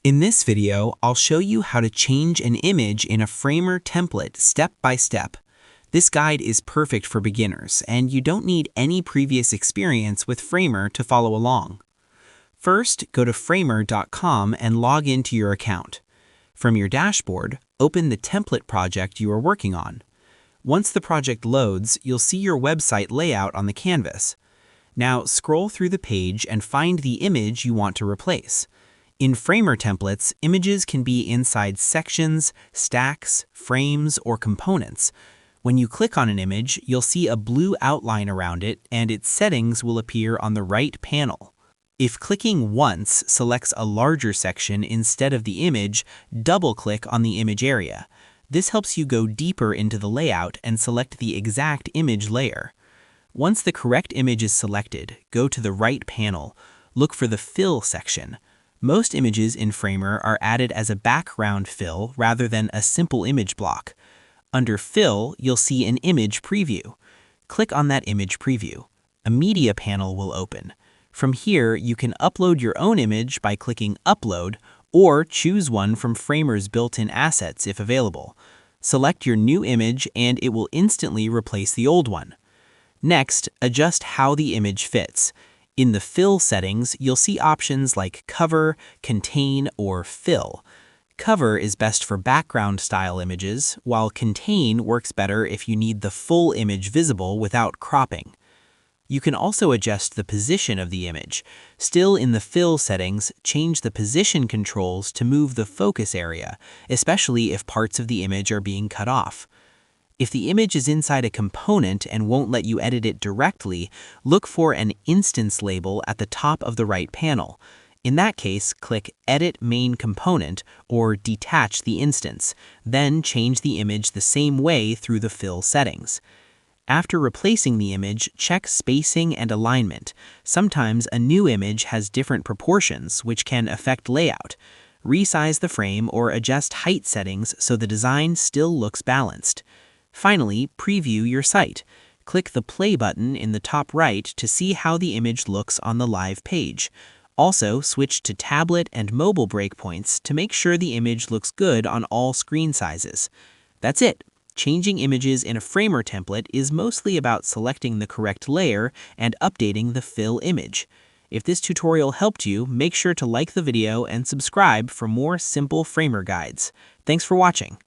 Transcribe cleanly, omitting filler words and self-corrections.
In this video, I'll show you how to change an image in a Framer template step by step. This guide is perfect for beginners, and you don't need any previous experience with Framer to follow along. First, go to framer.com and log into your account. From your dashboard, open the template project you are working on. Once the project loads, you'll see your website layout on the canvas. Now scroll through the page and find the image you want to replace. In Framer templates, images can be inside sections, stacks, frames, or components. When you click on an image, you'll see a blue outline around it, and its settings will appear on the right panel. If clicking once selects a larger section instead of the image, double-click on the image area. This helps you go deeper into the layout and select the exact image layer. Once the correct image is selected, go to the right panel. Look for the Fill section. Most images in Framer are added as a background fill rather than a simple image block. Under Fill, you'll see an image preview. Click on that image preview. A media panel will open. From here, you can upload your own image by clicking Upload, or choose one from Framer's built-in assets if available. Select your new image and it will instantly replace the old one. Next, adjust how the image fits. In the Fill settings, you'll see options like Cover, Contain, or Fill. Cover is best for background-style images, while Contain works better if you need the full image visible without cropping. You can also adjust the position of the image. Still in the Fill settings, change the position controls to move the focus area, especially if parts of the image are being cut off. If the image is inside a component and won't let you edit it directly, look for an instance label at the top of the right panel. In that case, click Edit Main Component or detach the instance, then change the image the same way through the Fill settings. After replacing the image, check spacing and alignment. Sometimes a new image has different proportions, which can affect layout. Resize the frame or adjust height settings so the design still looks balanced. Finally, preview your site. Click the play button in the top right to see how the image looks on the live page. Also, switch to tablet and mobile breakpoints to make sure the image looks good on all screen sizes. That's it. Changing images in a Framer template is mostly about selecting the correct layer and updating the fill image. If this tutorial helped you, make sure to like the video and subscribe for more simple Framer guides. Thanks for watching.